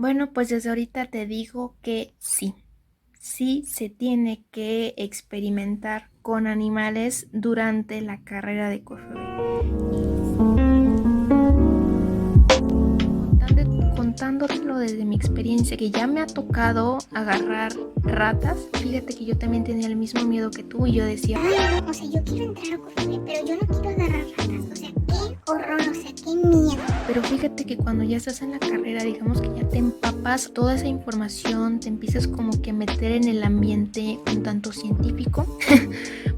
Bueno, pues desde ahorita te digo que sí, sí se tiene que experimentar con animales durante la carrera de corredor. Contándotelo desde mi experiencia, que ya me ha tocado agarrar ratas. Fíjate que yo también tenía el mismo miedo que tú y yo decía, Ay, no, o sea, yo quiero entrar a correr, pero yo no quiero agarrar ratas. O sea, qué horror, o sea, qué miedo. pero fíjate que cuando ya estás en la carrera, digamos que ya te empapas toda esa información, te empiezas como que a meter en el ambiente un tanto científico.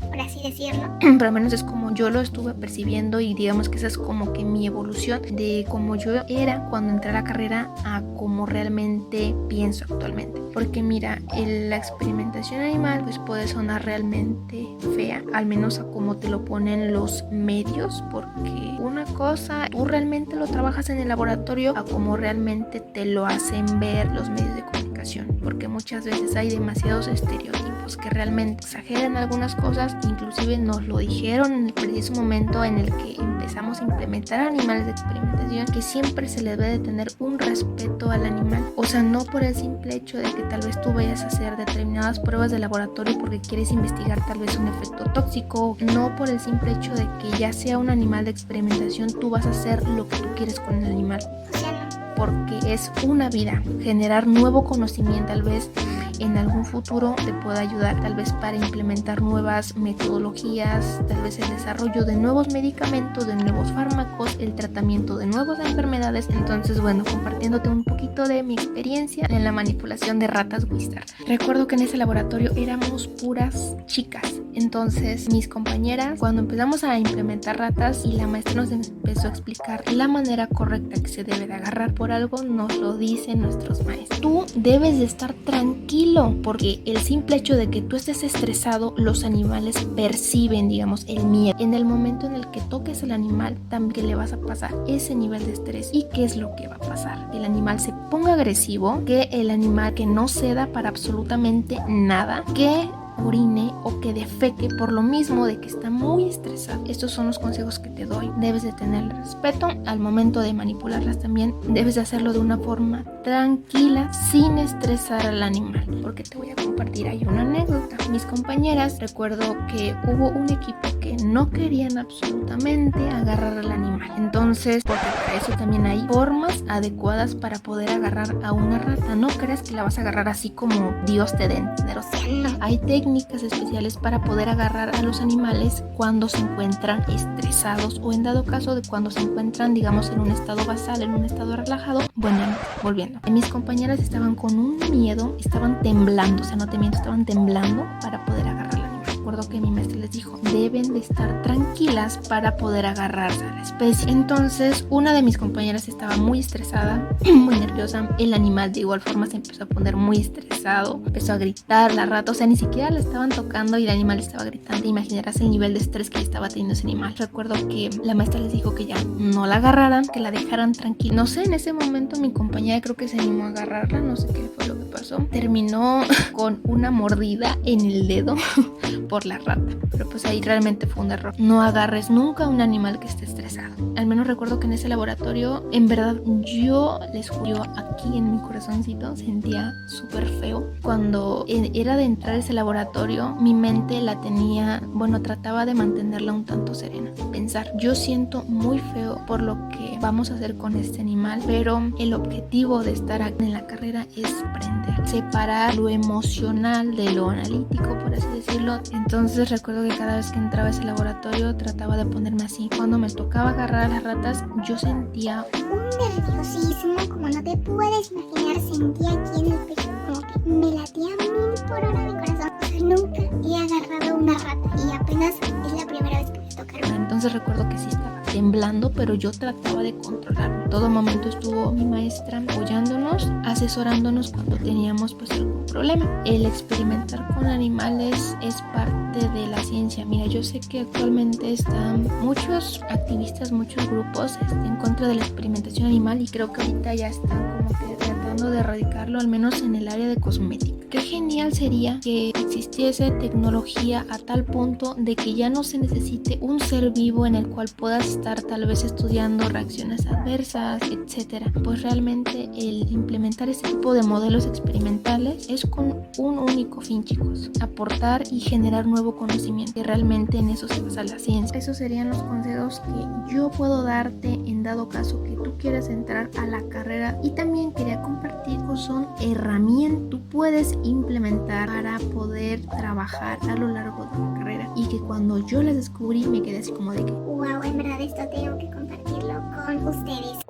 Por así decirlo. Pero al menos es como yo lo estuve percibiendo, y digamos que esa es como que mi evolución de cómo yo era cuando entré a la carrera a cómo realmente pienso actualmente. Porque mira, la experimentación animal pues puede sonar realmente fea, al menos a cómo te lo ponen los medios, porque una cosa, tú realmente lo trabajas en el laboratorio a cómo realmente te lo hacen ver los medios de comunicación, porque muchas veces hay demasiados estereotipos que realmente exageran algunas cosas. Inclusive nos lo dijeron en el preciso momento en el que empezamos a implementar animales de experimentación, que siempre se le debe de tener un respeto al animal. O sea, no por el simple hecho de que tal vez tú vayas a hacer determinadas pruebas de laboratorio porque quieres investigar tal vez un efecto tóxico, no por el simple hecho de que ya sea un animal de experimentación tú vas a hacer lo que tú quieres con el animal, O sea, no. porque es una vida. Generar nuevo conocimiento tal vez en algún futuro te pueda ayudar, tal vez para implementar nuevas metodologías, tal vez el desarrollo de nuevos medicamentos, de nuevos fármacos, el tratamiento de nuevas enfermedades. Entonces, bueno, compartiéndote un poquito de mi experiencia en la manipulación de ratas Wistar. Recuerdo que en ese laboratorio éramos puras chicas. Entonces, mis compañeras, cuando empezamos a implementar ratas y la maestra nos empezó a explicar la manera correcta que se debe de agarrar por algo, nos lo dicen nuestros maestros. Tú debes de estar tranquilo, porque el simple hecho de que tú estés estresado, los animales perciben, digamos, el miedo. En el momento en el que toques al animal, también le vas a pasar ese nivel de estrés. ¿Y qué es lo que va a pasar? Que el animal se ponga agresivo, que el animal que no ceda para absolutamente nada, que orine o que defeque por lo mismo de que está muy estresado. Estos son los consejos que te doy. Debes de tener respeto al momento de manipularlas. También debes de hacerlo de una forma tranquila, sin estresar al animal, porque te voy a compartir ahí una anécdota. Mis compañeras, recuerdo que hubo un equipo que no querían absolutamente agarrar al animal. Entonces, porque para eso también hay formas adecuadas para poder agarrar a una rata. No creas que la vas a agarrar así como Dios te dé a entender. O sea, no. Hay técnicas especiales para poder agarrar a los animales cuando se encuentran estresados, o en dado caso de cuando se encuentran, digamos, en un estado basal, en un estado relajado. Bueno, volviendo. Mis compañeras estaban con un miedo, estaban temblando, o sea, no te miento, estaban temblando para poder agarrar al animal. Recuerdo que mi maestra les dijo, deben de estar tranquilas para poder agarrarse a la especie. Entonces, una de mis compañeras estaba muy estresada, muy nerviosa. El animal de igual forma se empezó a poner muy estresado, empezó a gritar la rata, o sea, ni siquiera la estaban tocando y el animal estaba gritando. Imaginarás el nivel de estrés que estaba teniendo ese animal. Recuerdo que la maestra les dijo que ya no la agarraran, que la dejaran tranquila. No sé, en ese momento mi compañera creo que se animó a agarrarla, no sé qué fue lo que pasó. Terminó con una mordida en el dedo por la rata, pero pues ahí realmente fue un error. No agarres nunca a un animal que esté estresado. Al menos recuerdo que en ese laboratorio, en verdad, yo les juro, aquí en mi corazoncito sentía súper feo. Cuando era de entrar a ese laboratorio, mi mente la tenía, bueno, trataba de mantenerla un tanto serena. Pensar, yo siento muy feo por lo que vamos a hacer con este animal, pero el objetivo de estar aquí en la carrera es aprender, separar lo emocional de lo analítico, por así decirlo. Entonces recuerdo que cada vez que entraba a ese laboratorio trataba de ponerme así. Cuando me tocaba agarrar a las ratas, yo sentía un nerviosismo como no te puedes imaginar. Sentía aquí en el pecho como que me latía 1000 por hora mi corazón. O sea, nunca he agarrado una rata y apenas es la primera vez que me tocaron. Entonces recuerdo que sí estaba temblando, pero yo trataba de controlarlo. En todo momento estuvo mi maestra apoyándonos, asesorándonos cuando teníamos pues algún problema. El experimentar con animales es parte de la ciencia. Mira, yo sé que actualmente están muchos activistas, muchos grupos en contra de la experimentación animal, y creo que ahorita ya están como que tratando tratando de erradicarlo, al menos en el área de cosmética. Qué genial sería que existiese tecnología a tal punto de que ya no se necesite un ser vivo en el cual puedas estar tal vez estudiando reacciones adversas, etcétera. Pues realmente el implementar este tipo de modelos experimentales es con un único fin, chicos: aportar y generar nuevo conocimiento, que realmente en eso se basa la ciencia. Esos serían los consejos que yo puedo darte en dado caso que tú quieras entrar a la carrera. Y también quería compartir que son herramientas que tú puedes implementar para poder trabajar a lo largo de la carrera, y que cuando yo las descubrí me quedé así como de que wow, en verdad esto tengo que compartirlo con ustedes.